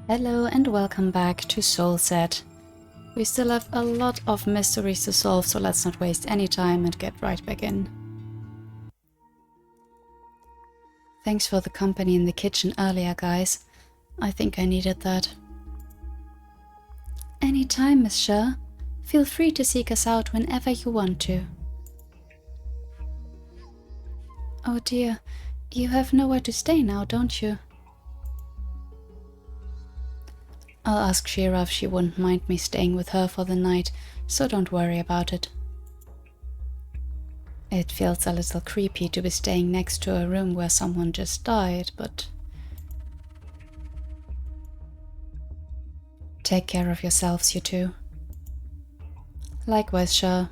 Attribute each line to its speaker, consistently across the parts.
Speaker 1: Hello and welcome back to SoulSet. We still have a lot of mysteries to solve, so let's not waste any time and get right back in. Thanks for the company in the kitchen earlier, guys. I think I needed that. Anytime, Miss Sher. Feel free to seek us out whenever you want to. Oh dear, you have nowhere to stay now, don't you? I'll ask Shira if she wouldn't mind me staying with her for the night, so don't worry about it. It feels a little creepy to be staying next to a room where someone just died, but... Take care of yourselves, you two. Likewise, Shah.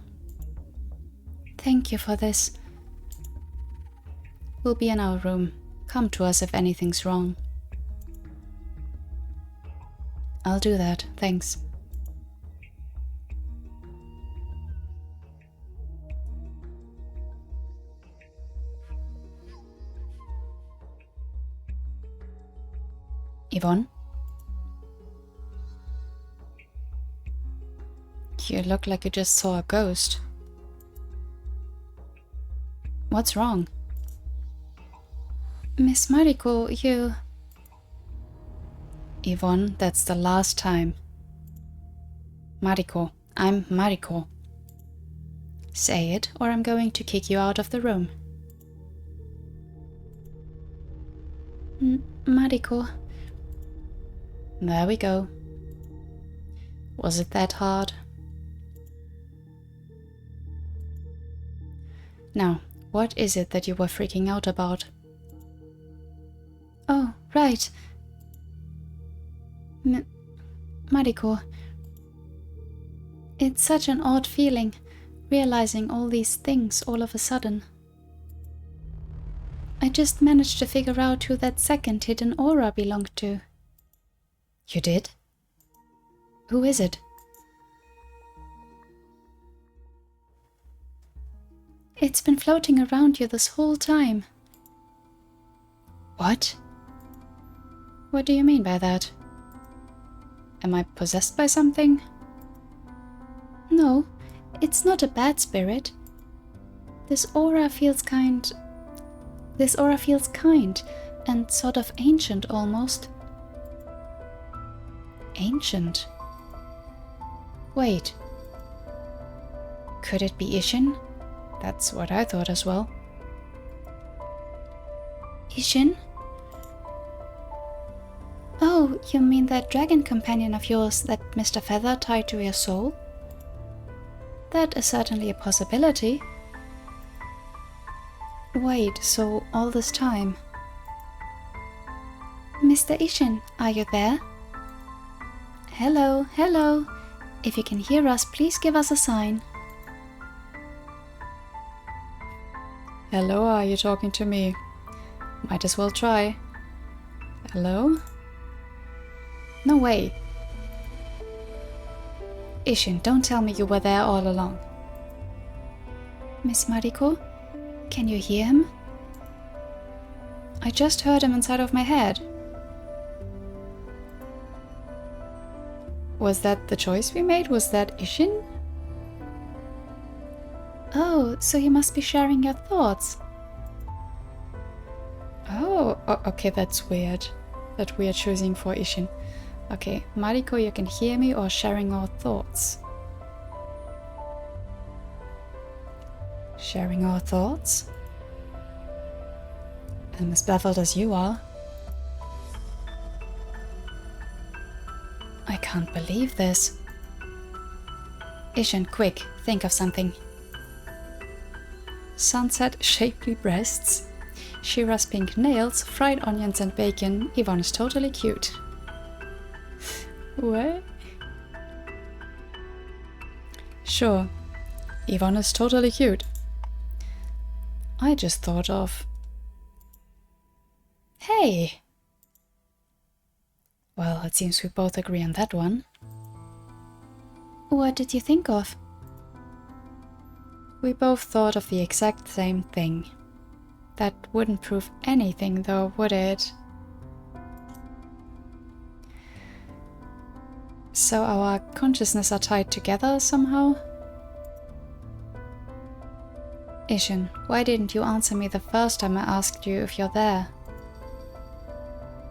Speaker 1: Thank you for this. We'll be in our room. Come to us if anything's wrong. I'll do that, thanks. Yvonne? You look like you just saw a ghost. What's wrong? Miss Mariko, you... Yvonne, that's the last time. Mariko, I'm Mariko. Say it, or I'm going to kick you out of the room. Mariko. There we go. Was it that hard? Now, what is it that you were freaking out about? Oh, right. Mariko. It's such an odd feeling, realizing all these things all of a sudden. I just managed to figure out who that second hidden aura belonged to. You did? Who is it? It's been floating around you this whole time. What? What do you mean by that? Am I possessed by something? No, it's not a bad spirit. This aura feels kind and sort of ancient almost. Ancient? Wait. Could it be Ishin? That's what I thought as well. Ishin? Oh, you mean that dragon companion of yours that Mr. Feather tied to your soul? That is certainly a possibility. Wait, so all this time... Mr. Ishin, are you there? Hello, hello. If you can hear us, please give us a sign. Hello, are you talking to me? Might as well try. Hello? No way. Ishin, don't tell me you were there all along. Miss Mariko, can you hear him? I just heard him inside of my head. Was that the choice we made? Was that Ishin? Oh, so you must be sharing your thoughts. Oh, okay, that's weird. That we are choosing for Ishin. Okay, Mariko, you can hear me or sharing our thoughts. Sharing our thoughts? I'm as baffled as you are. I can't believe this. Ishin, quick, think of something. Sunset shapely breasts, Shira's pink nails, fried onions and bacon. Yvonne is totally cute. What? Sure, Yvonne is totally cute. I just thought of... Hey! Well, it seems we both agree on that one. What did you think of? We both thought of the exact same thing. That wouldn't prove anything though, would it? So our consciousness are tied together somehow? Ishin, why didn't you answer me the first time I asked you if you're there?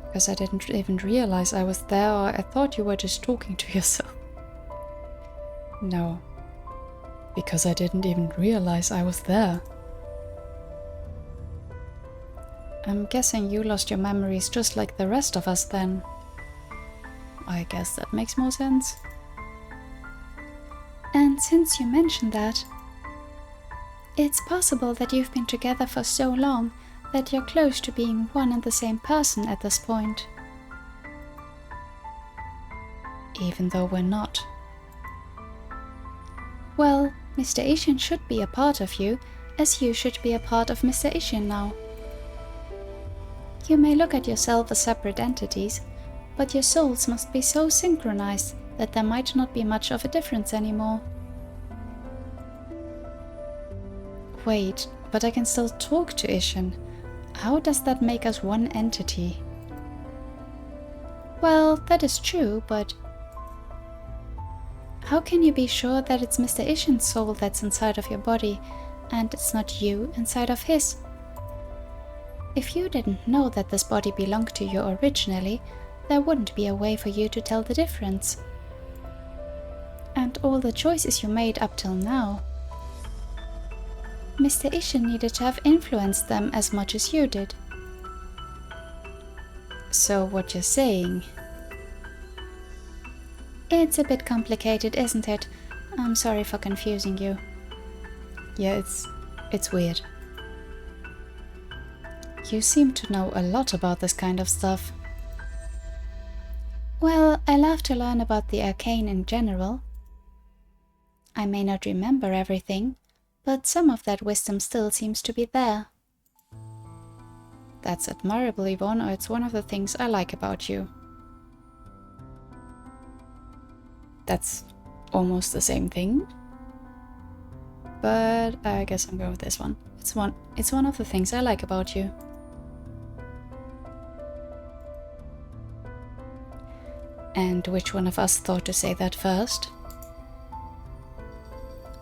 Speaker 1: Because I didn't even realize I was there, or I thought you were just talking to yourself. No. Because I didn't even realize I was there. I'm guessing you lost your memories just like the rest of us then. I guess that makes more sense. And since you mentioned that, it's possible that you've been together for so long that you're close to being one and the same person at this point. Even though we're not. Well, Mr. Ishin should be a part of you, as you should be a part of Mr. Ishin now. You may look at yourself as separate entities, but your souls must be so synchronized that there might not be much of a difference anymore. Wait, but I can still talk to Ishin. How does that make us one entity? Well, that is true, but how can you be sure that it's Mr. Ishin's soul that's inside of your body, and it's not you inside of his? If you didn't know that this body belonged to you originally, there wouldn't be a way for you to tell the difference. And all the choices you made up till now, Mr. Ishin needed to have influenced them as much as you did. So what you're saying... It's a bit complicated, isn't it? I'm sorry for confusing you. Yeah, it's weird. You seem to know a lot about this kind of stuff. Well, I love to learn about the arcane in general. I may not remember everything, but some of that wisdom still seems to be there. That's admirable, Yvonne, or it's one of the things I like about you. That's almost the same thing. But I guess I'm going with this one. It's one of the things I like about you. And which one of us thought to say that first?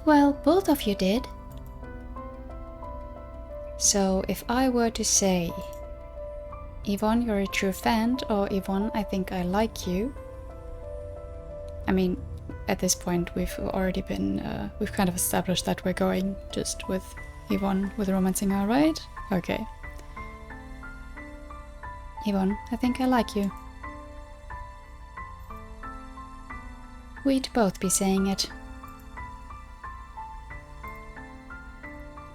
Speaker 1: Well, both of you did. So if I were to say, Yvonne, you're a true fan, or Yvonne, I think I like you. I mean, at this point we've already been, we've kind of established that we're going just with Yvonne with romancing her, right? Okay. Yvonne, I think I like you. We'd both be saying it.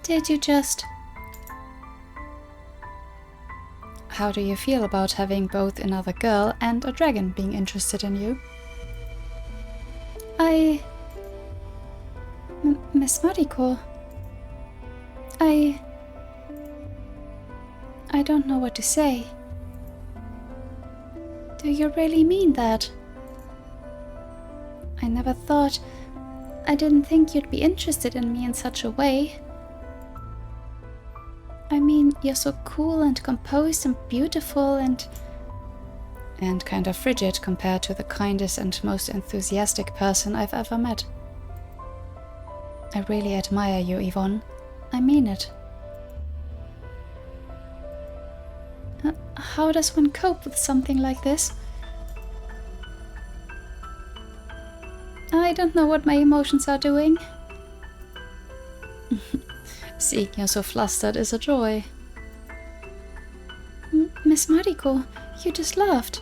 Speaker 1: Did you just... How do you feel about having both another girl and a dragon being interested in you? Miss Mariko... I don't know what to say. Do you really mean that? I never thought... I didn't think you'd be interested in me in such a way. I mean, you're so cool and composed and beautiful and kind of frigid compared to the kindest and most enthusiastic person I've ever met. I really admire you, Yvonne. I mean it. How does one cope with something like this? I don't know what my emotions are doing. Seeing you so flustered is a joy. Miss Mariko, you just laughed.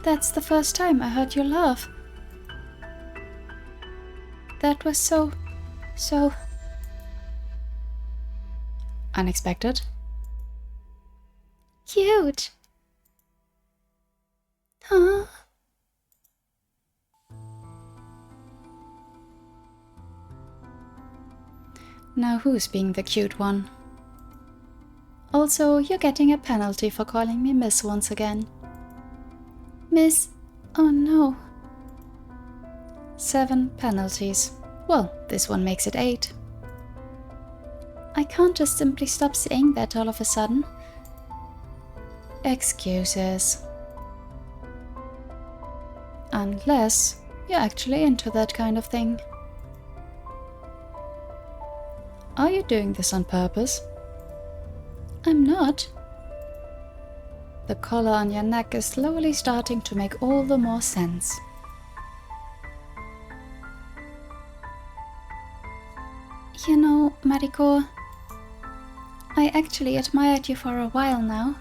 Speaker 1: That's the first time I heard you laugh. That was so... unexpected. Cute. Huh? Now who's being the cute one? Also, you're getting a penalty for calling me Miss once again. Miss... oh no. 7 penalties. Well, this one makes it 8. I can't just simply stop saying that all of a sudden. Excuses. Unless you're actually into that kind of thing. Are you doing this on purpose? I'm not. The collar on your neck is slowly starting to make all the more sense. You know, Mariko, I actually admired you for a while now.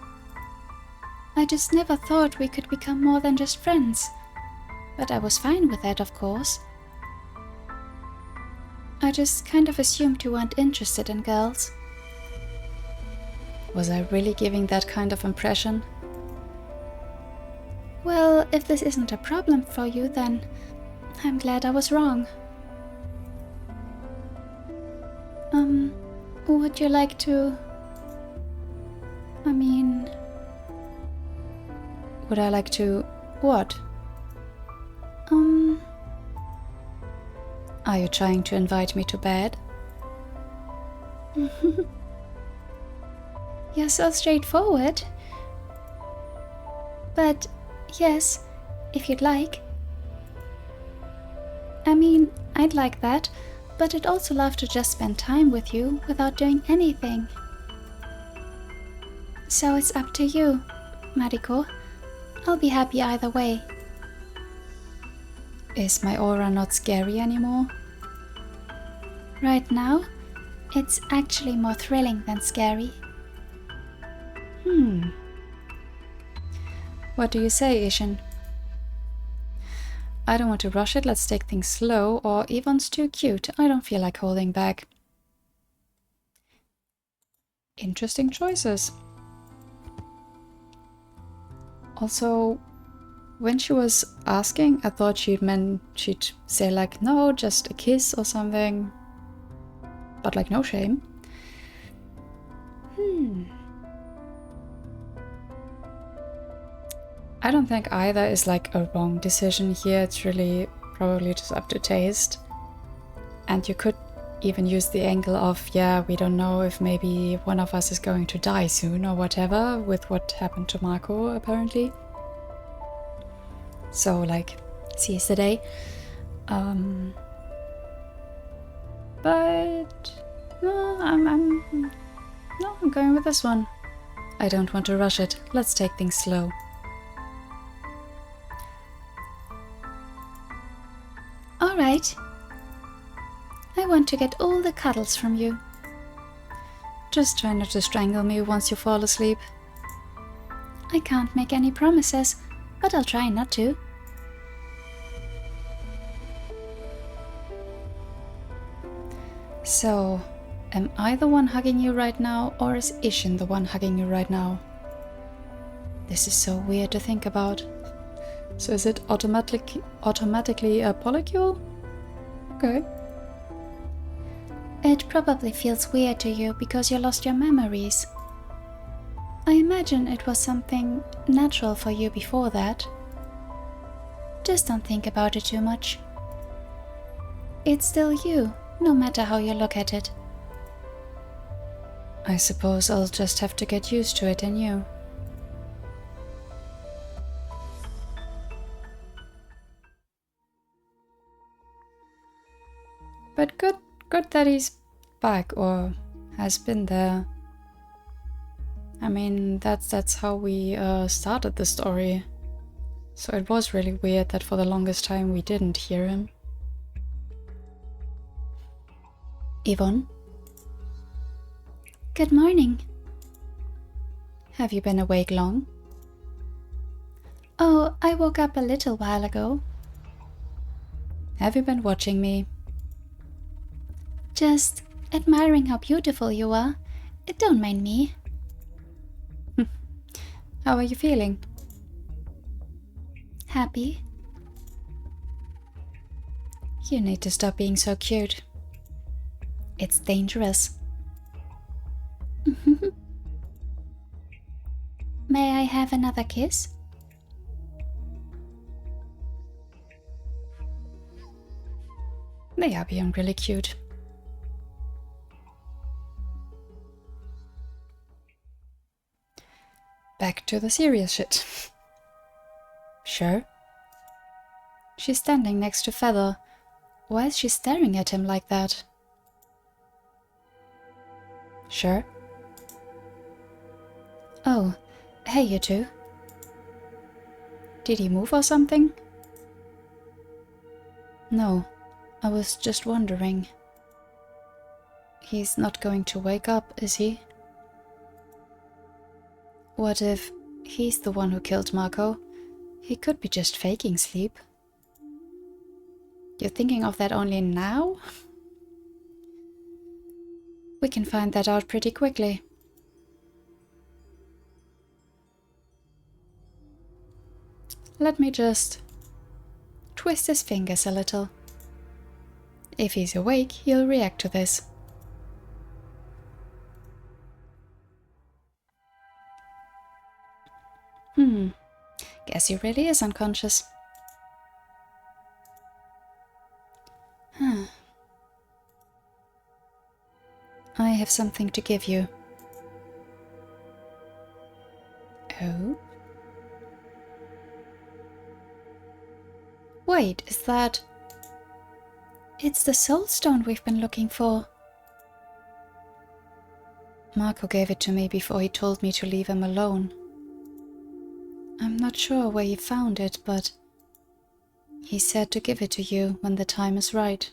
Speaker 1: I just never thought we could become more than just friends. But I was fine with that, of course. I just kind of assumed you weren't interested in girls. Was I really giving that kind of impression? Well, if this isn't a problem for you, then I'm glad I was wrong. Would you like to... Would I like to... what? Are you trying to invite me to bed? You're so straightforward. But, yes, if you'd like. I'd like that, but I'd also love to just spend time with you without doing anything. So it's up to you, Mariko. I'll be happy either way. Is my aura not scary anymore? Right now, it's actually more thrilling than scary. What do you say, Ishin? I don't want to rush it, let's take things slow, or Yvonne's too cute, I don't feel like holding back. Interesting choices. Also, when she was asking, I thought she'd say like, no, just a kiss or something. But like, no shame. I don't think either is like a wrong decision here. It's really probably just up to taste. And you could even use the angle of, yeah, we don't know if maybe one of us is going to die soon or whatever, with what happened to Marco apparently. So like, seize the day. But no, I'm going with this one. I don't want to rush it. Let's take things slow. All right. I want to get all the cuddles from you. Just try not to strangle me once you fall asleep. I can't make any promises, but I'll try not to. So, am I the one hugging you right now, or is Ishin the one hugging you right now? This is so weird to think about. So is it automatically a polycule? Okay. It probably feels weird to you because you lost your memories. I imagine it was something natural for you before that. Just don't think about it too much. It's still you, no matter how you look at it. I suppose I'll just have to get used to it in you. But good that he's back, or has been there. I mean, that's how we started the story. So it was really weird that for the longest time we didn't hear him. Yvonne? Good morning. Have you been awake long? Oh, I woke up a little while ago. Have you been watching me? Just admiring how beautiful you are. Don't mind me. How are you feeling? Happy. You need to stop being so cute. It's dangerous. May I have another kiss? They are being really cute. Back to the serious shit. Sure. She's standing next to Feather. Why is she staring at him like that? Sure. Oh, hey you two. Did he move or something? No, I was just wondering. He's not going to wake up, is he? What if he's the one who killed Marco? He could be just faking sleep. You're thinking of that only now? We can find that out pretty quickly. Let me just twist his fingers a little. If he's awake, he'll react to this. Guess he really is unconscious. I have something to give you. Oh? Wait, is that... It's the soul stone we've been looking for. Marco gave it to me before he told me to leave him alone. I'm not sure where he found it, but he said to give it to you when the time is right.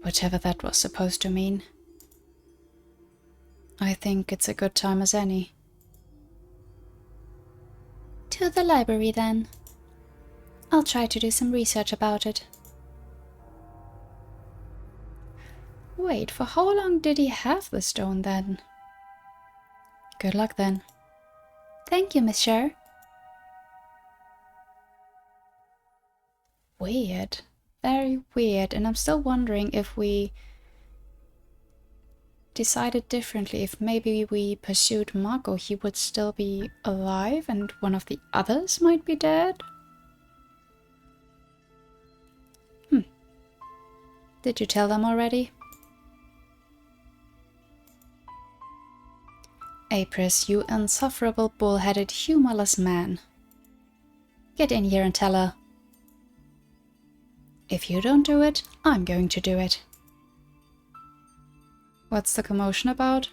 Speaker 1: Whatever that was supposed to mean. I think it's a good time as any. To the library then. I'll try to do some research about it. Wait, for how long did he have the stone then? Good luck then. Thank you, monsieur. Weird. Very weird, and I'm still wondering if we decided differently. If maybe we pursued Marco, he would still be alive and one of the others might be dead? Did you tell them already? Apris, you insufferable, bull-headed, humorless man. Get in here and tell her. If you don't do it, I'm going to do it. What's the commotion about?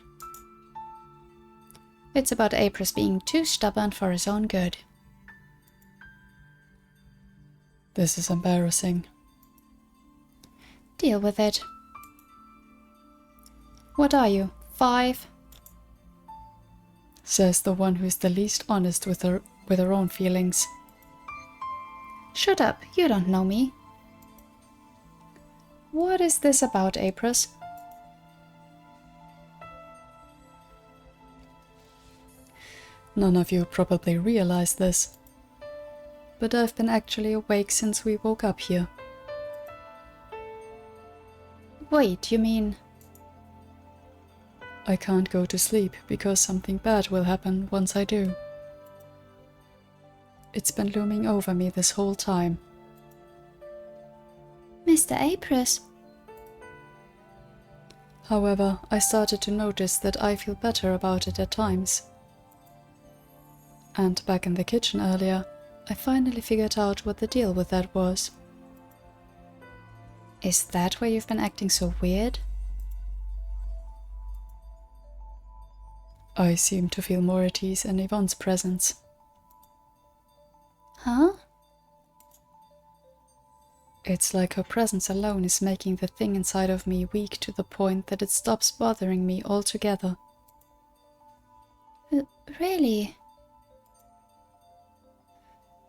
Speaker 1: It's about Apris being too stubborn for his own good. This is embarrassing. Deal with it. What are you, 5? Says the one who's the least honest with her own feelings. Shut up, you don't know me. What is this about, Apris? None of you probably realize this, but I've been actually awake since we woke up here. Wait, you mean... I can't go to sleep because something bad will happen once I do. It's been looming over me this whole time. Mr. Apris. However, I started to notice that I feel better about it at times. And back in the kitchen earlier, I finally figured out what the deal with that was. Is that why you've been acting so weird? I seem to feel more at ease in Yvonne's presence. Huh? It's like her presence alone is making the thing inside of me weak to the point that it stops bothering me altogether. Really?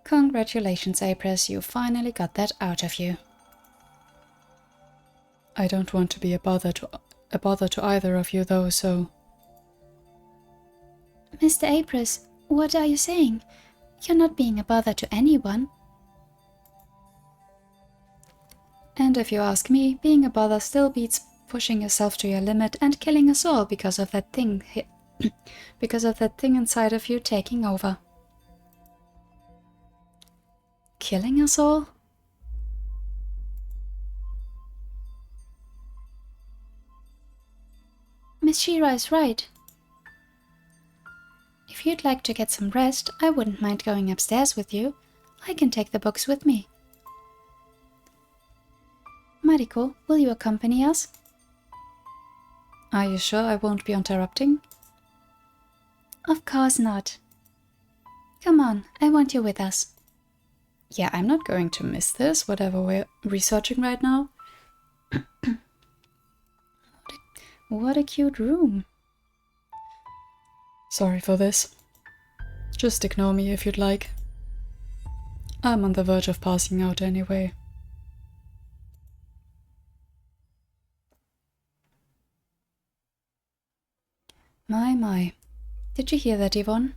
Speaker 1: Congratulations, Apris, you finally got that out of you. I don't want to be a bother to either of you though, so... Mr. Apris, what are you saying? You're not being a bother to anyone. And if you ask me, being a bother still beats pushing yourself to your limit and killing us all because of that thing because of that thing inside of you taking over. Killing us all? Miss Shira is right. If you'd like to get some rest, I wouldn't mind going upstairs with you. I can take the books with me. Mariko, will you accompany us? Are you sure I won't be interrupting? Of course not. Come on, I want you with us. Yeah, I'm not going to miss this, whatever we're researching right now. What a cute room. Sorry for this. Just ignore me if you'd like. I'm on the verge of passing out anyway. My. Did you hear that, Yvonne?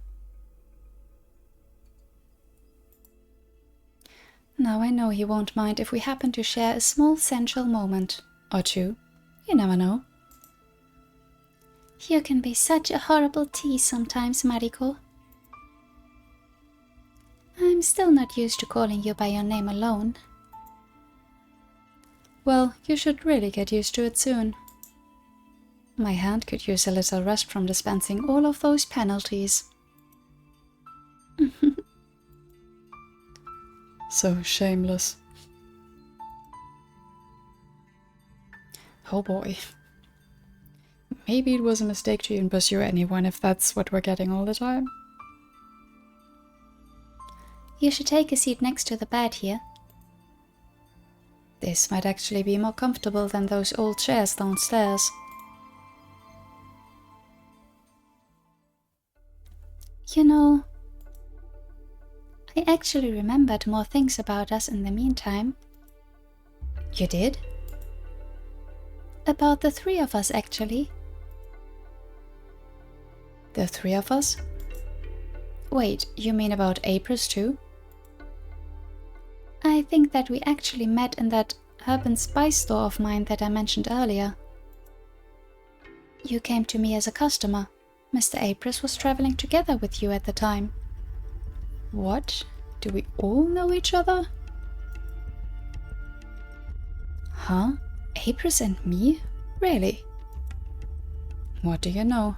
Speaker 1: Now I know he won't mind if we happen to share a small sensual moment. Or two. You never know. You can be such a horrible tease sometimes, Mariko. I'm still not used to calling you by your name alone. Well, you should really get used to it soon. My hand could use a little rest from dispensing all of those penalties. So shameless. Oh boy. Maybe it was a mistake to even pursue anyone if that's what we're getting all the time. You should take a seat next to the bed here. This might actually be more comfortable than those old chairs downstairs. You know, I actually remembered more things about us in the meantime. You did? About the three of us, actually. The three of us? Wait, you mean about Apris too? I think that we actually met in that urban spice store of mine that I mentioned earlier. You came to me as a customer. Mr. Apris was traveling together with you at the time. What? Do we all know each other? Huh? Apris and me? Really? What do you know?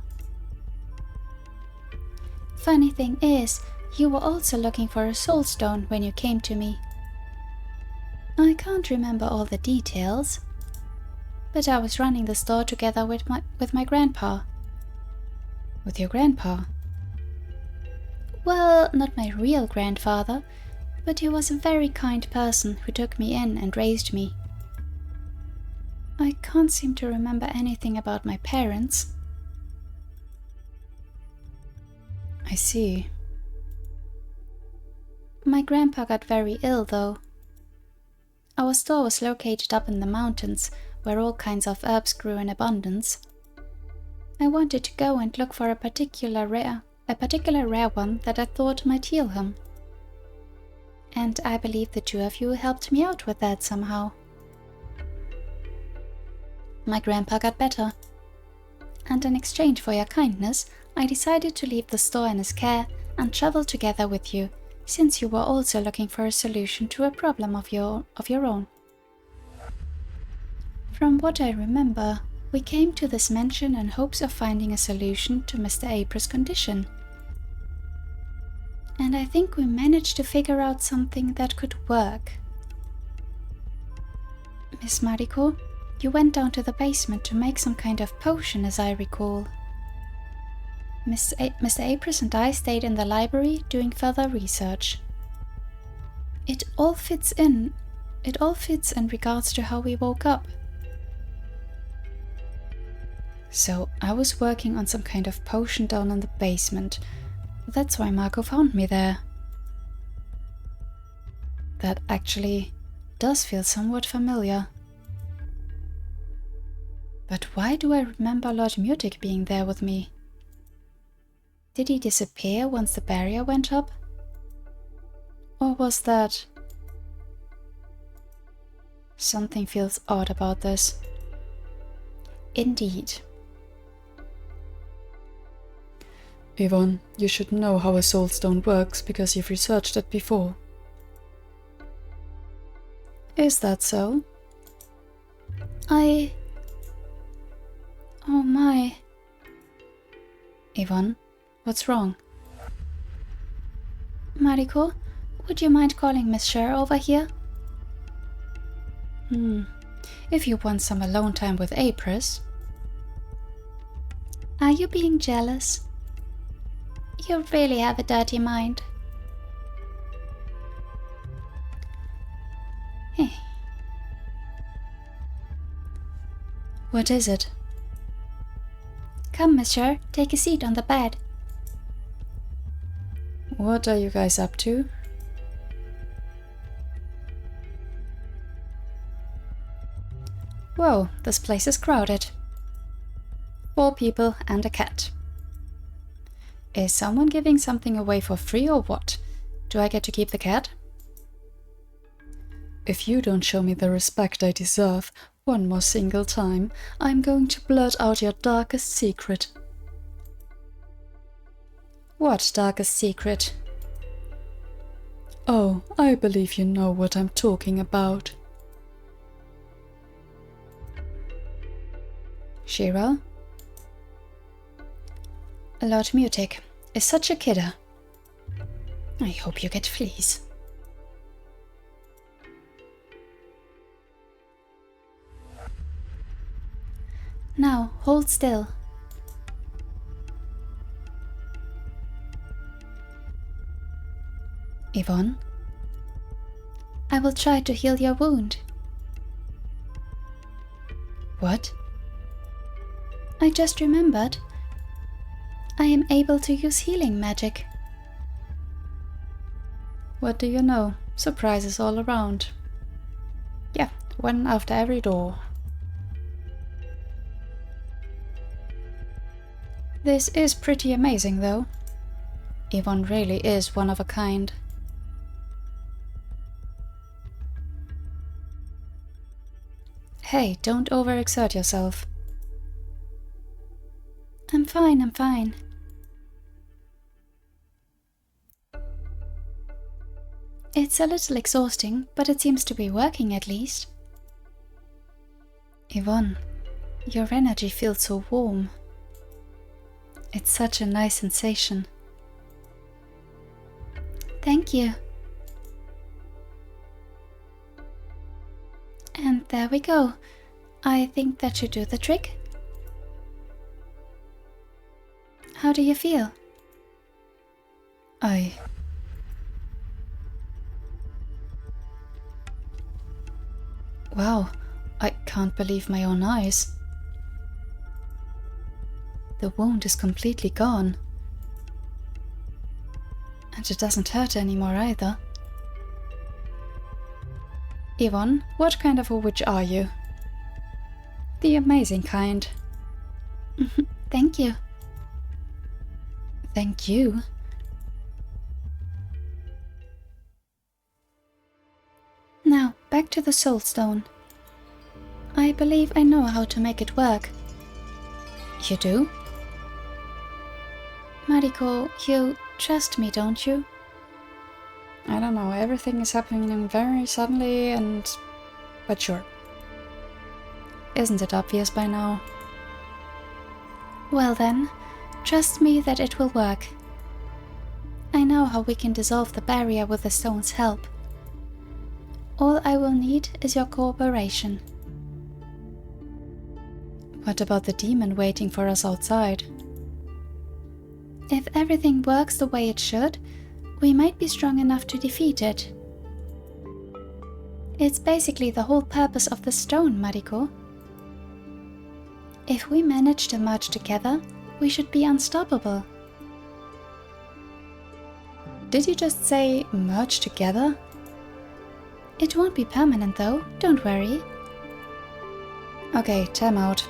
Speaker 1: Funny thing is, you were also looking for a soul stone when you came to me. I can't remember all the details, but I was running the store together with my grandpa. With your grandpa? Well, not my real grandfather, but he was a very kind person who took me in and raised me. I can't seem to remember anything about my parents. I see. My grandpa got very ill, though. Our store was located up in the mountains, where all kinds of herbs grew in abundance. I wanted to go and look for a particular rare one that I thought might heal him. And I believe the two of you helped me out with that somehow. My grandpa got better, and in exchange for your kindness, I decided to leave the store in his care and travel together with you, since you were also looking for a solution to a problem of your own. From what I remember, we came to this mansion in hopes of finding a solution to Mr. Apris' condition. And I think we managed to figure out something that could work. Miss Mariko, you went down to the basement to make some kind of potion, as I recall. Mr. Apris and I stayed in the library doing further research. It all fits in regards to how we woke up. So I was working on some kind of potion down in the basement. That's why Marco found me there. That actually does feel somewhat familiar. But why do I remember Lord Mutic being there with me? Did he disappear once the barrier went up? Or was that... Something feels odd about this. Indeed. Yvonne, you should know how a soul stone works because you've researched it before. Is that so? Oh my. Yvonne, what's wrong? Mariko, Would you mind calling Miss Sher over here?
Speaker 2: If you want some alone time with April.
Speaker 1: Are you being jealous? You really have a dirty mind. Hey.
Speaker 2: What is it?
Speaker 1: Come, Monsieur, take a seat on the bed.
Speaker 2: What are you guys up to? Whoa, this place is crowded. 4 people and a cat. Is someone giving something away for free or what? Do I get to keep the cat? If you don't show me the respect I deserve one more single time, I'm going to blurt out your darkest secret. What darkest secret? Oh, I believe you know what I'm talking about. Shira? Lord Mutic is such a kidder. I hope you get fleas.
Speaker 1: Now, hold still.
Speaker 2: Yvonne?
Speaker 1: I will try to heal your wound.
Speaker 2: What?
Speaker 1: I just remembered. I am able to use healing magic.
Speaker 2: What do you know? Surprises all around. Yeah, one after every door. This is pretty amazing, though. Yvonne really is one of a kind. Hey, don't overexert yourself.
Speaker 1: I'm fine, I'm fine. It's a little exhausting, but it seems to be working at least.
Speaker 2: Yvonne, your energy feels so warm. It's such a nice sensation.
Speaker 1: Thank you. And there we go. I think that should do the trick. How do you feel?
Speaker 2: Wow, I can't believe my own eyes. The wound is completely gone. And it doesn't hurt anymore either. Yvonne, what kind of a witch are you? The amazing kind.
Speaker 1: Thank you.
Speaker 2: Thank you.
Speaker 1: Now, back to the soul stone. I believe I know how to make it work.
Speaker 2: You do?
Speaker 1: Mariko, you trust me, don't you?
Speaker 2: I don't know, everything is happening very suddenly but sure. Isn't it obvious by now?
Speaker 1: Well then, trust me that it will work. I know how we can dissolve the barrier with the stone's help. All I will need is your cooperation.
Speaker 2: What about the demon waiting for us outside?
Speaker 1: If everything works the way it should, we might be strong enough to defeat it. It's basically the whole purpose of the stone, Mariko. If we manage to merge together, we should be unstoppable.
Speaker 2: Did you just say merge together?
Speaker 1: It won't be permanent though, don't worry.
Speaker 2: Okay, time out.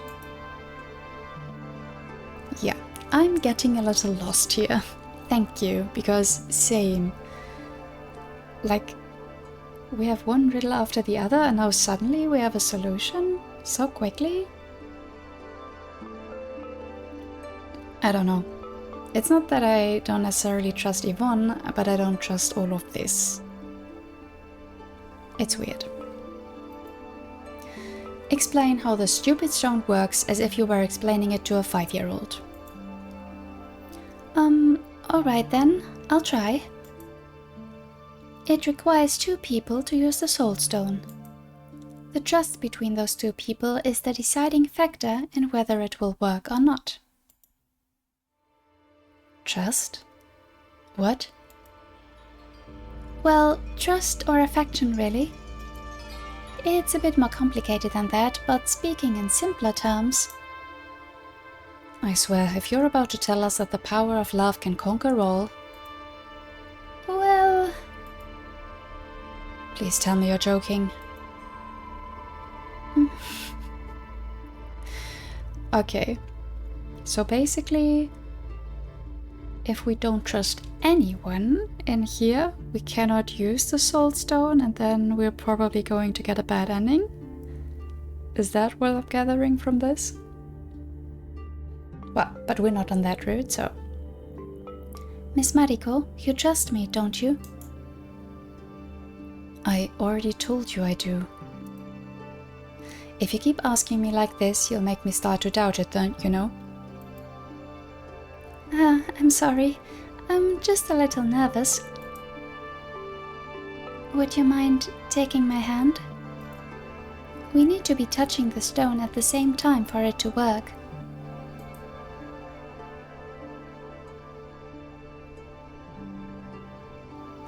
Speaker 2: Yeah, I'm getting a little lost here. Thank you, because same. Like, we have one riddle after the other and now suddenly we have a solution? So quickly? I don't know. It's not that I don't necessarily trust Yvonne, but I don't trust all of this. It's weird. Explain how the stupid stone works as if you were explaining it to a 5-year-old.
Speaker 1: Alright then, I'll try. It requires 2 people to use the Soul Stone. The trust between those 2 people is the deciding factor in whether it will work or not.
Speaker 2: Trust? What?
Speaker 1: Well, trust or affection, really. It's a bit more complicated than that, but speaking in simpler terms...
Speaker 2: I swear, if you're about to tell us that the power of love can conquer all...
Speaker 1: Well...
Speaker 2: Please tell me you're joking. Okay, so basically, if we don't trust anyone in here, we cannot use the Soul Stone, and then we're probably going to get a bad ending? Is that what I'm gathering from this? Well, but we're not on that route, so...
Speaker 1: Miss Mariko, you trust me, don't you?
Speaker 2: I already told you I do. If you keep asking me like this, you'll make me start to doubt it, don't you know?
Speaker 1: I'm sorry. I'm just a little nervous. Would you mind taking my hand? We need to be touching the stone at the same time for it to work.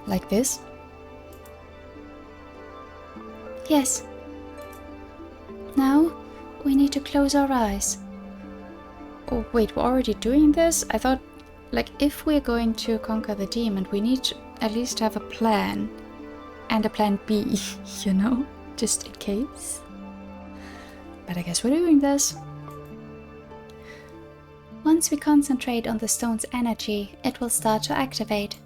Speaker 2: Like this?
Speaker 1: Yes. Now, we need to close our eyes.
Speaker 2: Oh wait, we're already doing this? I thought, like, if we're going to conquer the demon, we need to at least have a plan. And a plan B, you know? Just in case. But I guess we're doing this.
Speaker 1: Once we concentrate on the stone's energy, it will start to activate.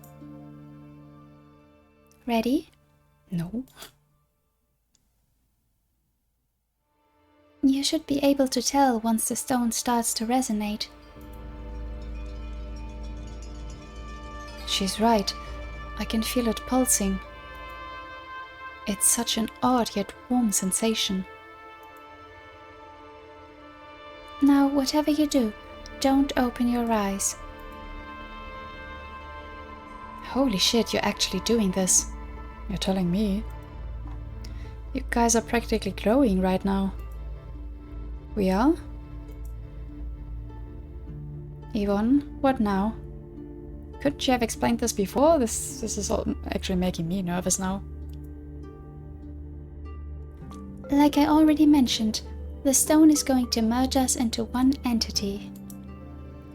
Speaker 1: Ready?
Speaker 2: No.
Speaker 1: You should be able to tell once the stone starts to resonate.
Speaker 2: She's right. I can feel it pulsing. It's such an odd yet warm sensation.
Speaker 1: Now, whatever you do, don't open your eyes.
Speaker 2: Holy shit, you're actually doing this. You're telling me. You guys are practically glowing right now. We are? Yvonne, what now? Couldn't you have explained this before? This is all actually making me nervous now.
Speaker 1: Like I already mentioned, the stone is going to merge us into one entity.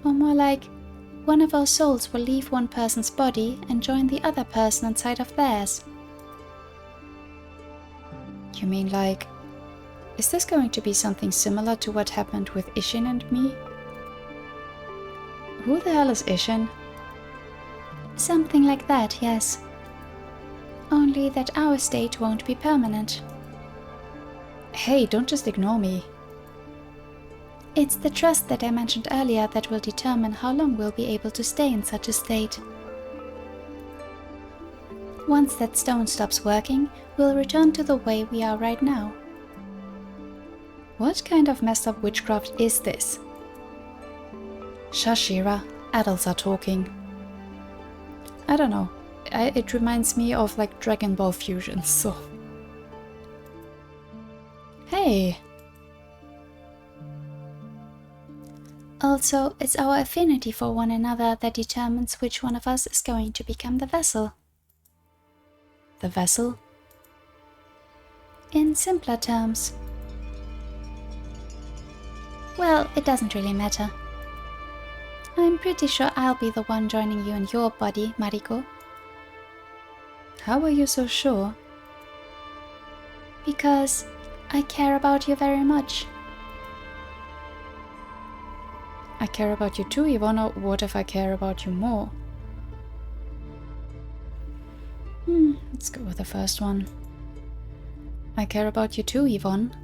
Speaker 1: Or more like, one of our souls will leave one person's body and join the other person inside of theirs.
Speaker 2: You mean like... Is this going to be something similar to what happened with Ishin and me? Who the hell is Ishin?
Speaker 1: Something like that, yes. Only that our state won't be permanent.
Speaker 2: Hey, don't just ignore me.
Speaker 1: It's the trust that I mentioned earlier that will determine how long we'll be able to stay in such a state. Once that stone stops working, we'll return to the way we are right now.
Speaker 2: What kind of messed up witchcraft is this? Shashira, adults are talking. I don't know. It reminds me of like Dragon Ball fusions, so... Hey!
Speaker 1: Also, it's our affinity for one another that determines which one of us is going to become the vessel.
Speaker 2: The vessel?
Speaker 1: In simpler terms. Well, it doesn't really matter. I'm pretty sure I'll be the one joining you in your body, Mariko.
Speaker 2: How are you so sure?
Speaker 1: Because I care about you very much.
Speaker 2: I care about you too, Yvonne, or what if I care about you more? Let's go with the first one. I care about you too, Yvonne.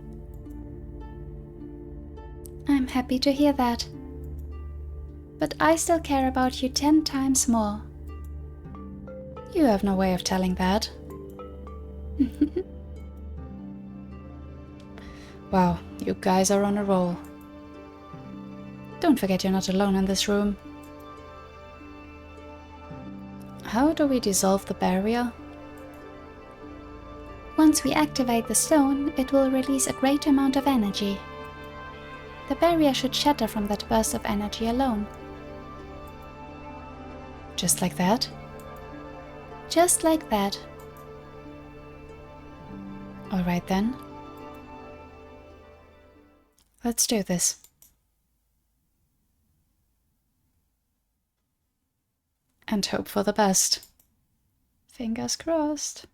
Speaker 1: I'm happy to hear that. But I still care about you 10 times more.
Speaker 2: You have no way of telling that. Wow, you guys are on a roll. Don't forget you're not alone in this room. How do we dissolve the barrier?
Speaker 1: Once we activate the stone, it will release a great amount of energy. The barrier should shatter from that burst of energy alone.
Speaker 2: Just like that?
Speaker 1: Just like that.
Speaker 2: Alright then. Let's do this. And hope for the best. Fingers crossed.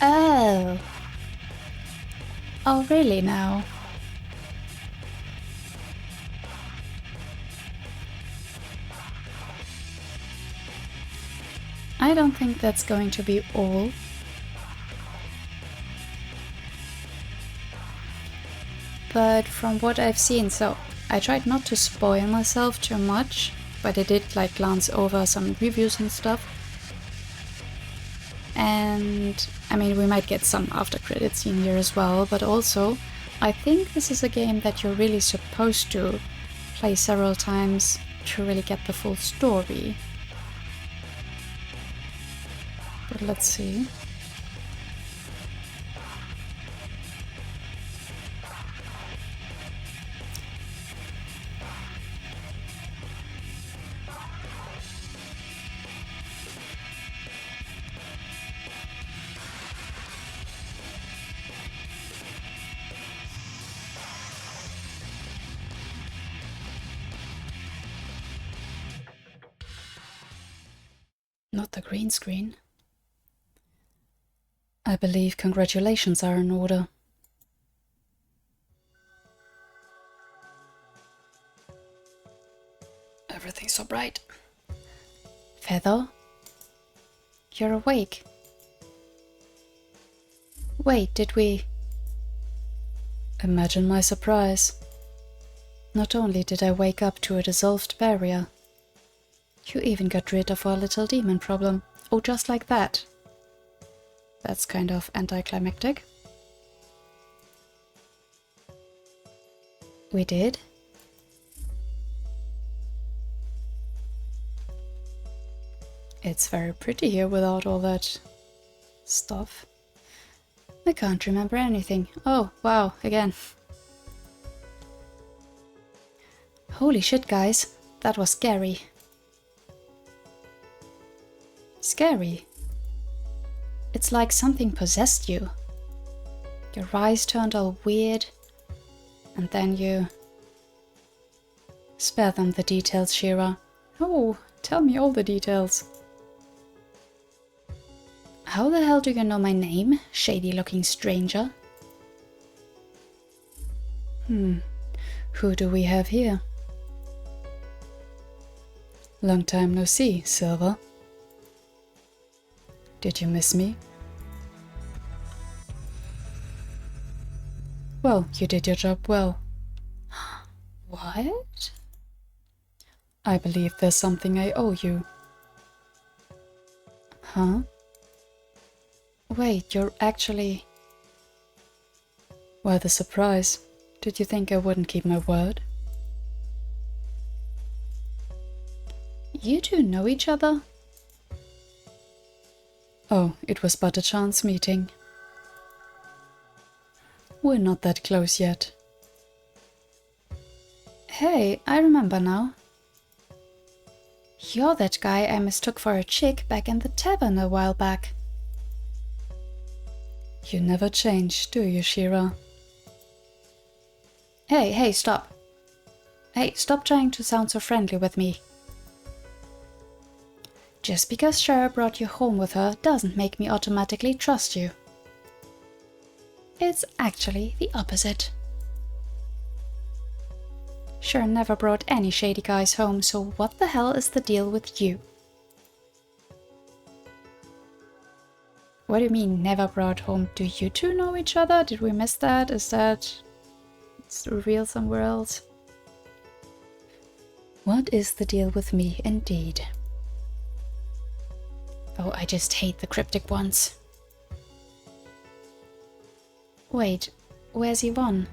Speaker 1: Oh.
Speaker 2: Oh, really now? I don't think that's going to be all. But from what I've seen, so I tried not to spoil myself too much, but I did like glance over some reviews and stuff. And I mean, we might get some after credit scene here as well, but also I think this is a game that you're really supposed to play several times to really get the full story. But let's see. Not the green screen. I believe congratulations are in order. Everything's so bright. Feather? You're awake. Wait, did we... Imagine my surprise. Not only did I wake up to a dissolved barrier, you even got rid of our little demon problem. Oh, just like that. That's kind of anticlimactic. We did? It's very pretty here without all that stuff. I can't remember anything. Oh, wow, again. Holy shit, guys. That was scary. Scary. It's like something possessed you. Your eyes turned all weird, and then you... Spare them the details, Shira. Oh, tell me all the details. How the hell do you know my name, shady-looking stranger? Who do we have here? Long time no see, Silver. Did you miss me? Well, you did your job well. What? I believe there's something I owe you. Huh? Wait, you're actually... Why the surprise? Did you think I wouldn't keep my word? You two know each other? Oh, it was but a chance meeting. We're not that close yet. Hey, I remember now. You're that guy I mistook for a chick back in the tavern a while back. You never change, do you, Shira? Hey, stop. Hey, stop trying to sound so friendly with me. Just because Shira brought you home with her doesn't make me automatically trust you. It's actually the opposite. Shira never brought any shady guys home, so what the hell is the deal with you? What do you mean, never brought home? Do you two know each other? Did we miss that? Is that... it's revealed somewhere else? What is the deal with me, indeed? Oh, I just hate the cryptic ones. Wait,
Speaker 1: Where's Yvonne?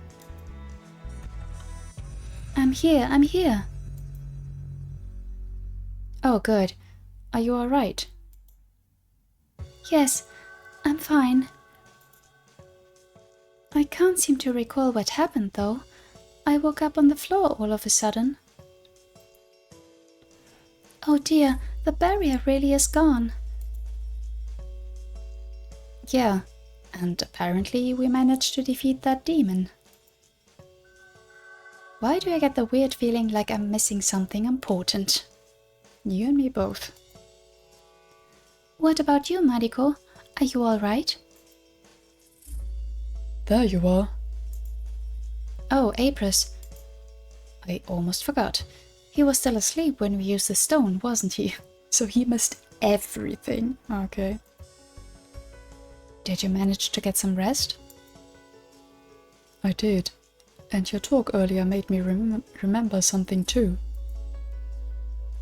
Speaker 1: I'm here, I'm here. Oh, good. Are you alright? Yes, I'm fine. I can't seem to recall what happened, though. I woke up on the floor all of a sudden. Oh dear, the barrier really is gone. Yeah, and apparently we managed to defeat that demon. Why do I get the weird feeling like I'm missing something important? You and me both. What about you, Mariko? Are you alright?
Speaker 2: There you are.
Speaker 1: Oh, Apris. I almost forgot. He was still asleep when we used the stone, wasn't he?
Speaker 2: So he missed everything. Okay.
Speaker 1: Did you manage to get some rest?
Speaker 2: I did. And your talk earlier made me remember something too.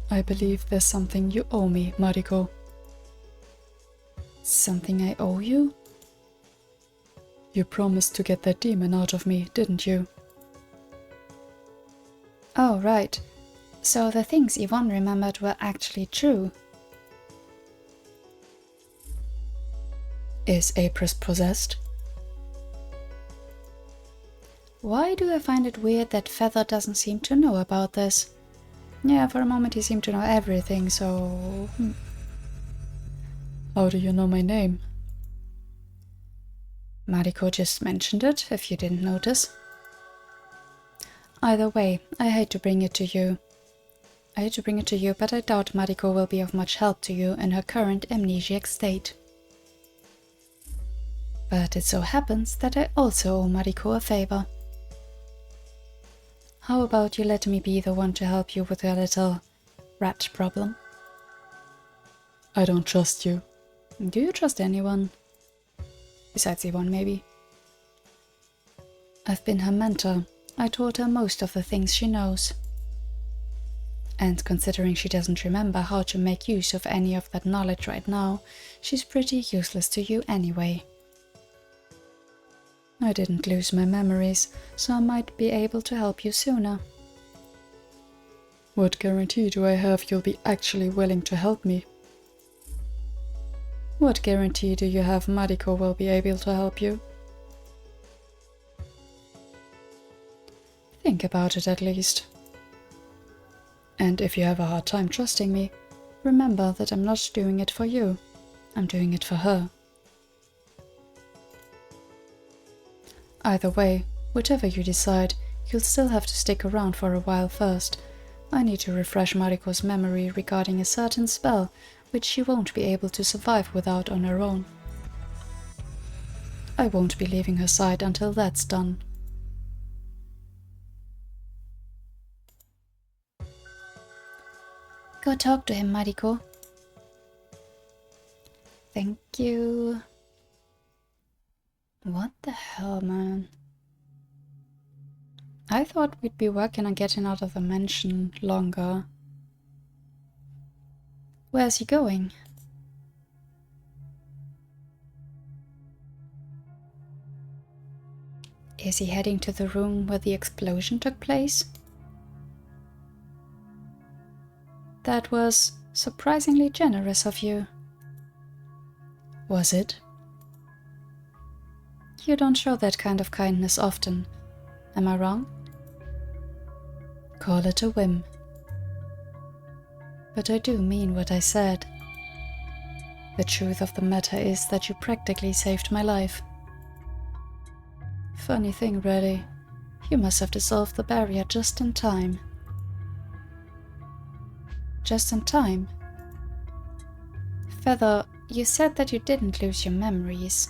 Speaker 2: I believe there's something you owe me, Mariko.
Speaker 1: Something I owe you?
Speaker 2: You promised to get that demon out of me, didn't you?
Speaker 1: Oh, right. So the things Yvonne remembered were actually true.
Speaker 2: Is Apris possessed?
Speaker 1: Why do I find it weird that Feather doesn't seem to know about this? Yeah, for a moment he seemed to know everything, so...
Speaker 2: How do you know my name?
Speaker 1: Mariko just mentioned it, if you didn't notice. Either way, I hate to bring it to you. But I doubt Mariko will be of much help to you in her current amnesiac state. But it so happens that I also owe Mariko a favor. How about you let me be the one to help you with your little rat problem?
Speaker 2: I don't trust you.
Speaker 1: Do you trust anyone? Besides Yvonne, maybe. I've been her mentor. I taught her most of the things she knows. And considering she doesn't remember how to make use of any of that knowledge right now, she's pretty useless to you anyway. I didn't lose my memories, so I might be able to help you sooner.
Speaker 2: What guarantee do I have you'll be actually willing to help me?
Speaker 1: What guarantee do you have Mariko will be able to help you? Think about it at least. And if you have a hard time trusting me, remember that I'm not doing it for you. I'm doing it for her. Either way, whichever you decide, you'll still have to stick around for a while first. I need to refresh Mariko's memory regarding a certain spell, which she won't be able to survive without on her own. I won't be leaving her side until that's done. Go talk to him, Mariko. Thank you. What the hell, man? I thought we'd be working on getting out of the mansion longer. Where's he going? Is he heading to the room where the explosion took place? That was surprisingly generous of you.
Speaker 2: Was it?
Speaker 1: You don't show that kind of kindness often. Am I wrong?
Speaker 2: Call it a whim.
Speaker 1: But I do mean what I said. The truth of the matter is that you practically saved my life. Funny thing, really. You must have dissolved the barrier just in time. Just in time? Feather, you said that you didn't lose your memories.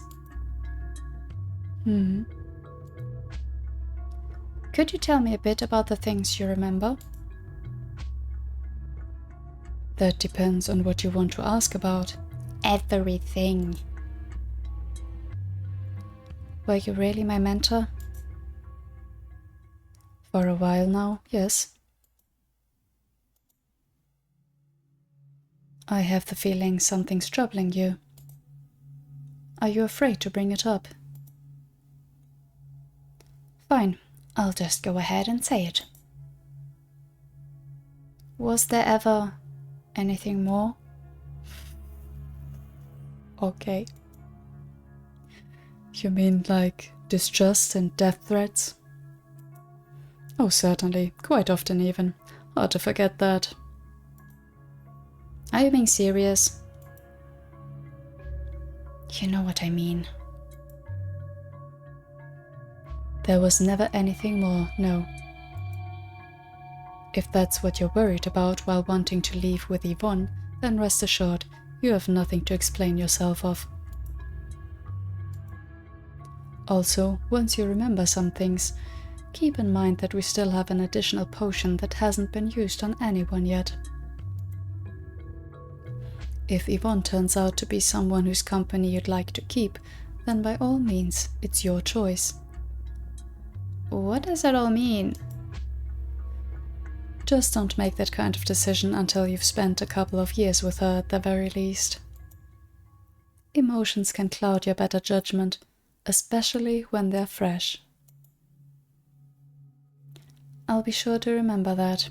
Speaker 1: Could you tell me a bit about the things you remember?
Speaker 2: That depends on what you want to ask about.
Speaker 1: Everything. Were you really my mentor?
Speaker 2: For a while now, yes.
Speaker 1: I have the feeling something's troubling you. Are you afraid to bring it up?
Speaker 2: Fine, I'll just go ahead and say it. Was there ever anything more? Okay. You mean like distrust and death threats? Oh, certainly, quite often even. Hard to forget that. Are you being serious? You know what I mean. There was never anything more, no. If that's what you're worried about while wanting to leave with Yvonne, then rest assured, you have nothing to explain yourself of. Also, once you remember some things, keep in mind that we still have an additional potion that hasn't been used on anyone yet. If Yvonne turns out to be someone whose company you'd like to keep, then by all means, it's your choice. What does that all mean? Just don't make that kind of decision until you've spent a couple of years with her at the very least. Emotions can cloud your better judgment, especially when they're fresh. I'll be sure to remember that.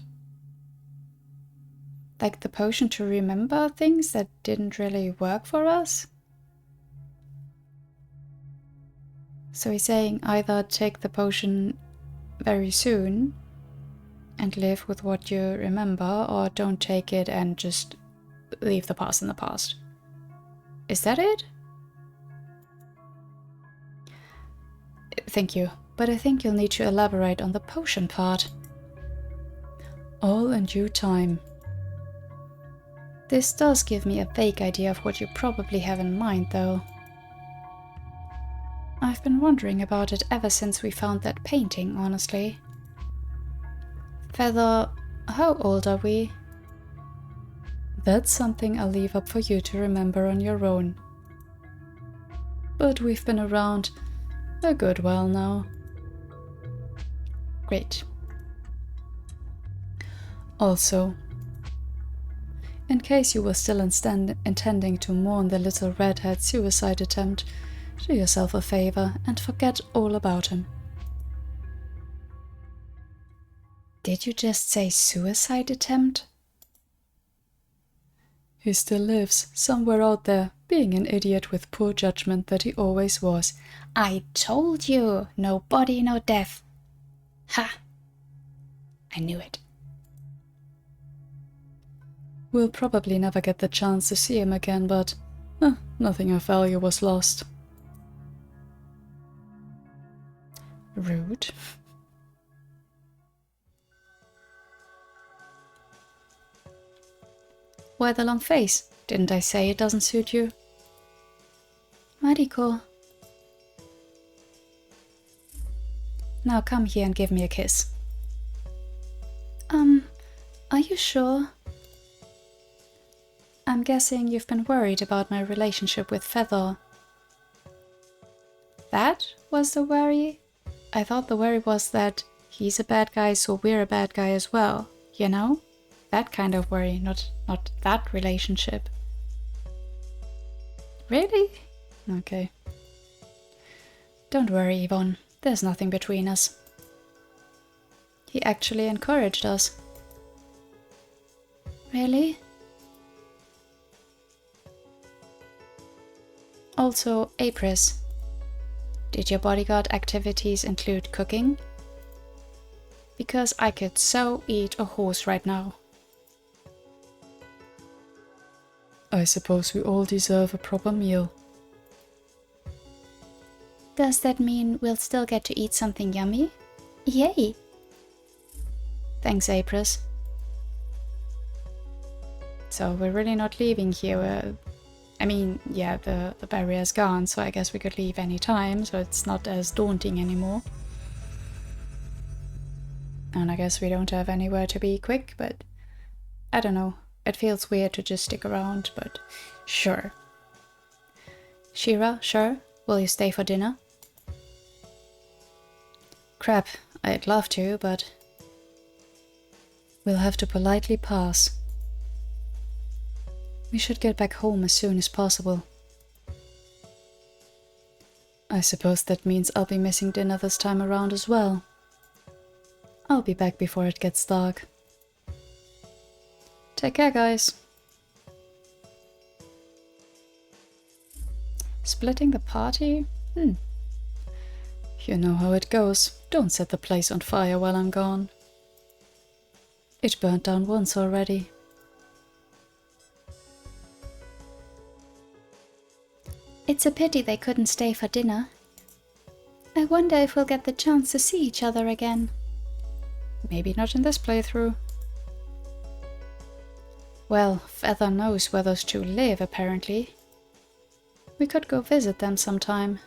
Speaker 2: Like the potion to remember things that didn't really work for us? So he's saying either take the potion very soon and live with what you remember, or don't take it and just leave the past in the past. Is that it? Thank you, but I think you'll need to elaborate on the potion part. All in due time. This does give me a vague idea of what you probably have in mind, though. I've been wondering about it ever since we found that painting, honestly. Feather, how old are we? That's something I'll leave up for you to remember on your own. But we've been around a good while now. Great. Also, in case you were still intending to mourn the little redhead suicide attempt, do yourself a favor and forget all about him. Did you just say suicide attempt? He still lives, somewhere out there, being an idiot with poor judgment that he always was. I told you! No body, no death. Ha! I knew it. We'll probably never get the chance to see him again, but nothing of value was lost. Rude. Why the long face? Didn't I say it doesn't suit you? Mariko. Now come here and give me a kiss. Are you sure? I'm guessing you've been worried about my relationship with Feather. That was the worry? I thought the worry was that he's a bad guy, so we're a bad guy as well, you know? That kind of worry, not that relationship. Really? Okay. Don't worry, Yvonne. There's nothing between us. He actually encouraged us. Really? Also, Apris. Did your bodyguard activities include cooking? Because I could so eat a horse right now. I suppose we all deserve a proper meal. Does that mean we'll still get to eat something yummy? Yay! Thanks, Apris. So we're really not leaving here. I mean, yeah, the barrier's gone, so I guess we could leave any time, so it's not as daunting anymore. And I guess we don't have anywhere to be quick, but I don't know. It feels weird to just stick around, but sure. Shira, sure? Will you stay for dinner? Crap, I'd love to, but we'll have to politely pass. We should get back home as soon as possible. I suppose that means I'll be missing dinner this time around as well. I'll be back before it gets dark. Take care, guys. Splitting the party? You know how it goes. Don't set the place on fire while I'm gone. It burned down once already.
Speaker 1: It's a pity they couldn't stay for dinner. I wonder if we'll get the chance to see each other again.
Speaker 2: Maybe not in this playthrough. Well, Feather knows where those two live, apparently. We could go visit them sometime.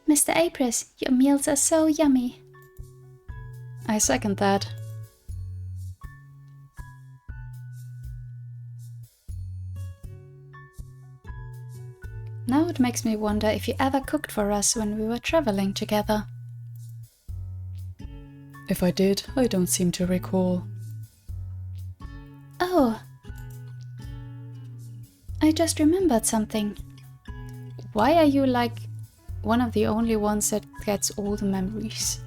Speaker 1: Mr. Apris, your meals are so yummy.
Speaker 2: I second that. Now it makes me wonder if you ever cooked for us when we were traveling together. If I did, I don't seem to recall.
Speaker 1: Oh. I just remembered something.
Speaker 2: Why are you like one of the only ones that gets all the memories?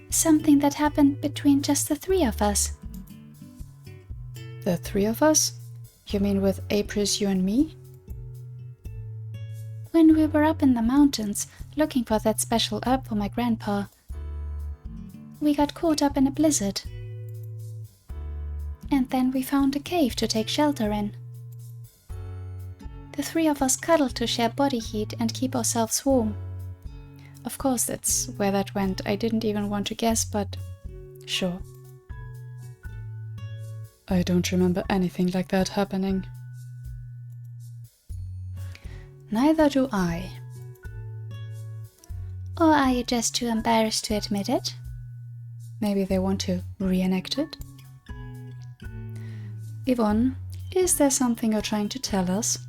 Speaker 1: Something that happened between just the three of us.
Speaker 2: The three of us? You mean with Apris, you and me?
Speaker 1: When we were up in the mountains looking for that special herb for my grandpa, we got caught up in a blizzard. And then we found a cave to take shelter in. The three of us cuddled to share body heat and keep ourselves warm.
Speaker 2: Of course, that's where that went. I didn't even want to guess, but sure. I don't remember anything like that happening. Neither do I.
Speaker 1: Or are you just too embarrassed to admit it?
Speaker 2: Maybe they want to reenact it? Yvonne, is there something you're trying to tell us?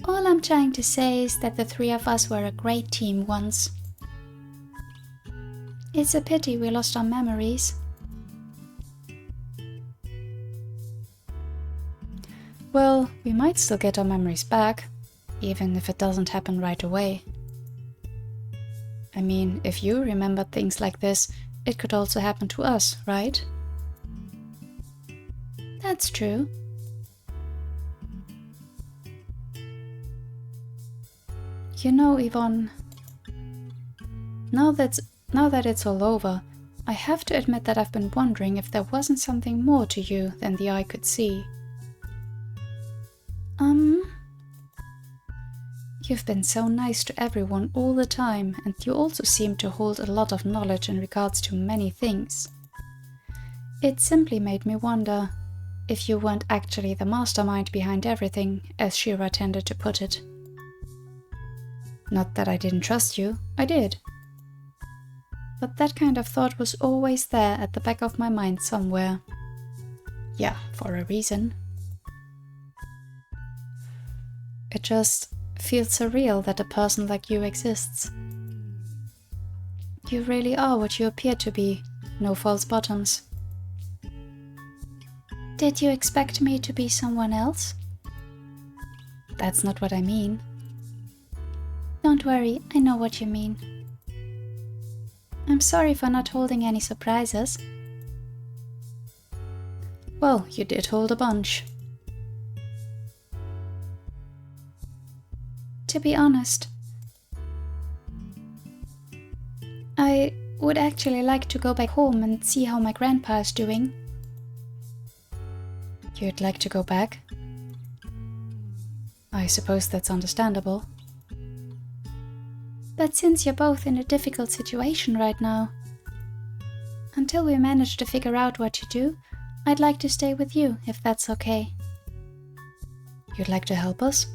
Speaker 1: All I'm trying to say is that the three of us were a great team once. It's a pity we lost our memories.
Speaker 2: Well, we might still get our memories back, even if it doesn't happen right away. I mean, if you remembered things like this, it could also happen to us, right?
Speaker 1: That's true.
Speaker 2: You know, Yvonne, now that it's all over, I have to admit that I've been wondering if there wasn't something more to you than the eye could see. You've been so nice to everyone all the time, and you also seem to hold a lot of knowledge in regards to many things. It simply made me wonder if you weren't actually the mastermind behind everything, as Shira tended to put it. Not that I didn't trust you, I did. But that kind of thought was always there at the back of my mind somewhere. Yeah, for a reason. It just feels surreal that a person like you exists. You really are what you appear to be, no false bottoms.
Speaker 1: Did you expect me to be someone else?
Speaker 2: That's not what I mean.
Speaker 1: Don't worry, I know what you mean. I'm sorry for not holding any surprises.
Speaker 2: Well, you did hold a bunch.
Speaker 1: To be honest, I would actually like to go back home and see how my grandpa is doing.
Speaker 2: You'd like to go back? I suppose that's understandable.
Speaker 1: But since you're both in a difficult situation right now, until we manage to figure out what to do, I'd like to stay with you, if that's okay.
Speaker 2: You'd like to help us?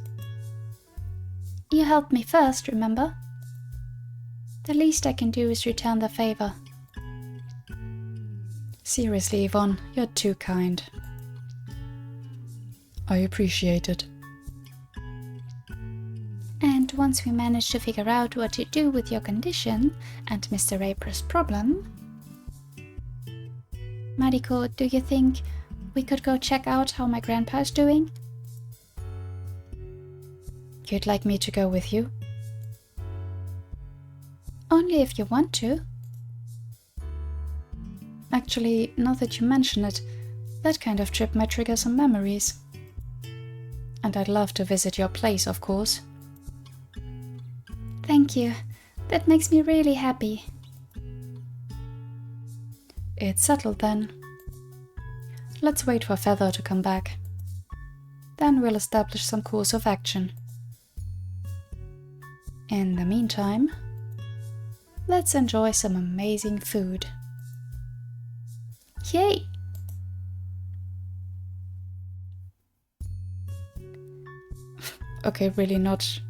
Speaker 1: You helped me first, remember? The least I can do is return the favor.
Speaker 2: Seriously, Yvonne, you're too kind. I appreciate it.
Speaker 1: And once we manage to figure out what to do with your condition and Mr. Raper's problem, Mariko, do you think we could go check out how my grandpa's doing?
Speaker 2: You'd like me to go with you?
Speaker 1: Only if you want to.
Speaker 2: Actually, now that you mention it, that kind of trip might trigger some memories. And I'd love to visit your place, of course.
Speaker 1: Thank you. That makes me really happy.
Speaker 2: It's settled then. Let's wait for Feather to come back. Then we'll establish some course of action. In the meantime, let's enjoy some amazing food.
Speaker 1: Yay!
Speaker 2: Okay, really not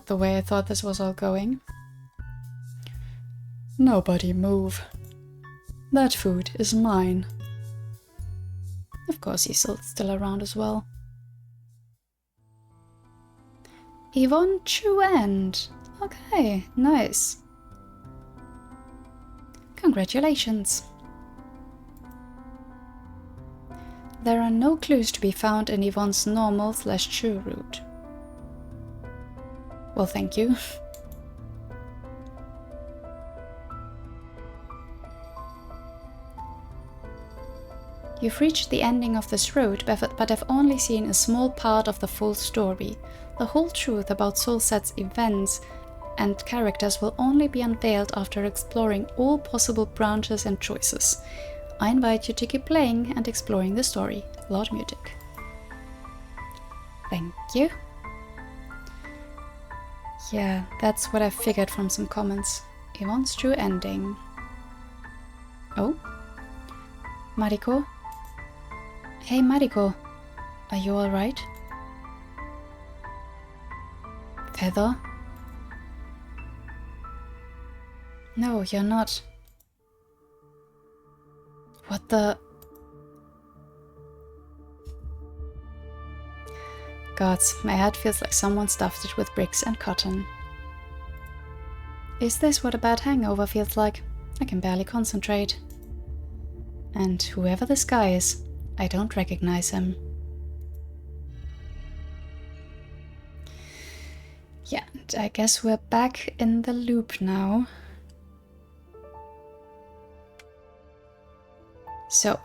Speaker 2: the way I thought this was all going. Nobody move. That food is mine. Of course, he's still around as well. Yvonne True End. Okay, nice. Congratulations. There are no clues to be found in Yvonne's normal/true route. Well, thank you. You've reached the ending of this route, but have only seen a small part of the full story. The whole truth about SoulSet's events and characters will only be unveiled after exploring all possible branches and choices. I invite you to keep playing and exploring the story. Loud music. Thank you. Yeah, that's what I figured from some comments. Yvonne's true ending. Oh? Mariko? Hey Mariko, are you alright? Feather? No, you're not. What the... Gods, my head feels like someone stuffed it with bricks and cotton. Is this what a bad hangover feels like? I can barely concentrate. And whoever this guy is, I don't recognize him. Yeah, I guess we're back in the loop now. So,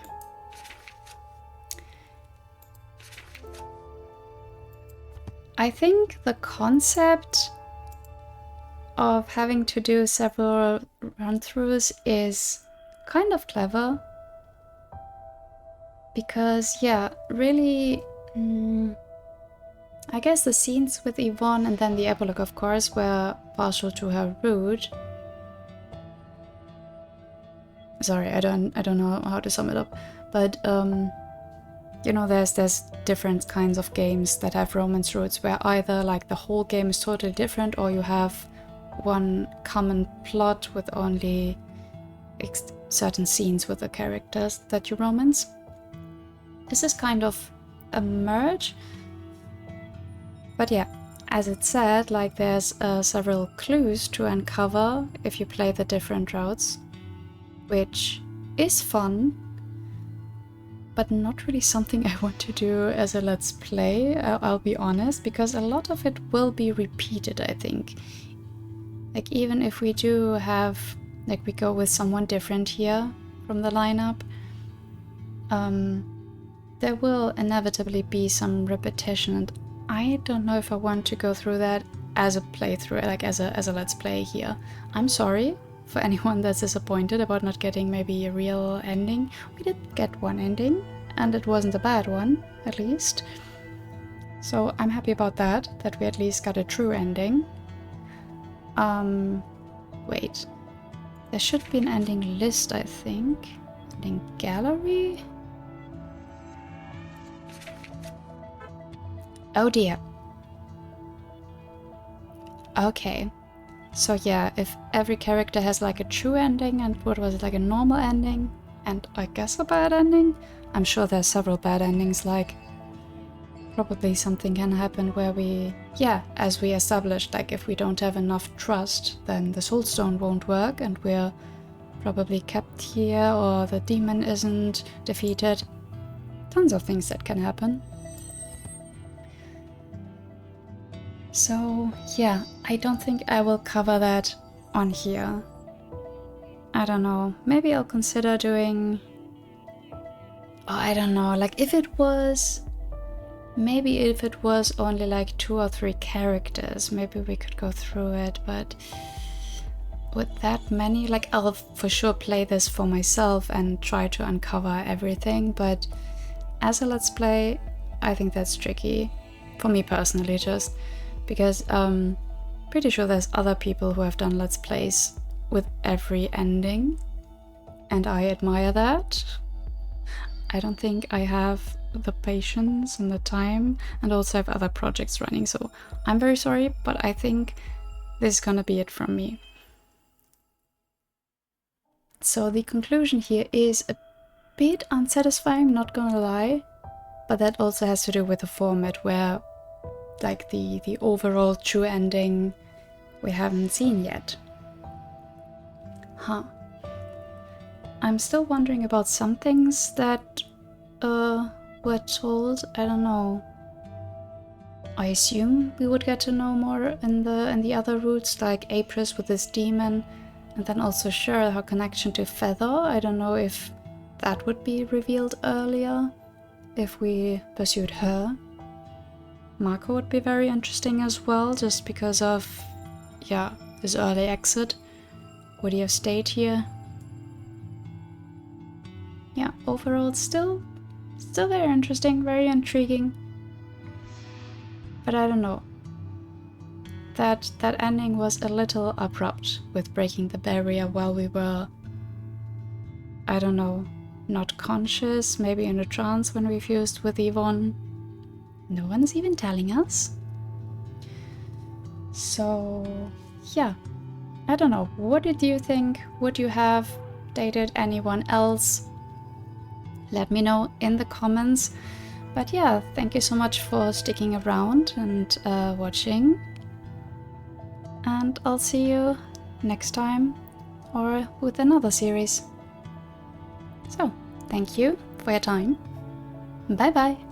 Speaker 2: I think the concept of having to do several run-throughs is kind of clever. Because, yeah, really, I guess the scenes with Yvonne and then the epilogue, of course, were partial to her route. Sorry, I don't know how to sum it up, but you know, there's different kinds of games that have romance routes where either like the whole game is totally different, or you have one common plot with only certain scenes with the characters that you romance. This is kind of a merge, but yeah, as it said, like there's several clues to uncover if you play the different routes, which is fun, but not really something I want to do as a let's play, I'll be honest, because a lot of it will be repeated, I think. Like even if we do have, like we go with someone different here from the lineup, there will inevitably be some repetition, and I don't know if I want to go through that as a playthrough, like as a let's play here. I'm sorry for anyone that's disappointed about not getting maybe a real ending. We did get one ending, and it wasn't a bad one, at least. So I'm happy about that we at least got a true ending. Wait. There should be an ending list, I think. Ending gallery? Oh dear. Okay. So yeah, if every character has like a true ending and what was it, like a normal ending and I guess a bad ending? I'm sure there's several bad endings, like probably something can happen where we, yeah, as we established, like if we don't have enough trust, then the soul stone won't work and we're probably kept here, or the demon isn't defeated. tons of things that can happen. So yeah, I don't think I will cover that on here. I don't know, maybe I'll consider doing... Oh, I don't know, like if it was only like 2 or 3 characters, maybe we could go through it, but with that many, like I'll for sure play this for myself and try to uncover everything, but as a let's play, I think that's tricky, for me personally, just because pretty sure there's other people who have done let's plays with every ending, and I admire that. I don't think I have the patience and the time, and also have other projects running, so I'm very sorry, but I think this is gonna be it from me. So the conclusion here is a bit unsatisfying, not gonna lie, but that also has to do with the format, where like the overall true ending we haven't seen yet. Huh. I'm still wondering about some things that were told. I don't know. I assume we would get to know more in the other routes, like Apris with this demon, and then also sure her connection to Feather. I don't know if that would be revealed earlier if we pursued her. Marco would be very interesting as well, just because of, yeah, his early exit. Would he have stayed here? Yeah, overall it's still very interesting, very intriguing. But I don't know. That ending was a little abrupt with breaking the barrier while we were, I don't know, not conscious, maybe in a trance when we fused with Yvonne. No one's even telling us. So, yeah. I don't know. What did you think? Would you have dated anyone else? Let me know in the comments. But yeah, thank you so much for sticking around and watching. And I'll see you next time or with another series. So, thank you for your time. Bye bye!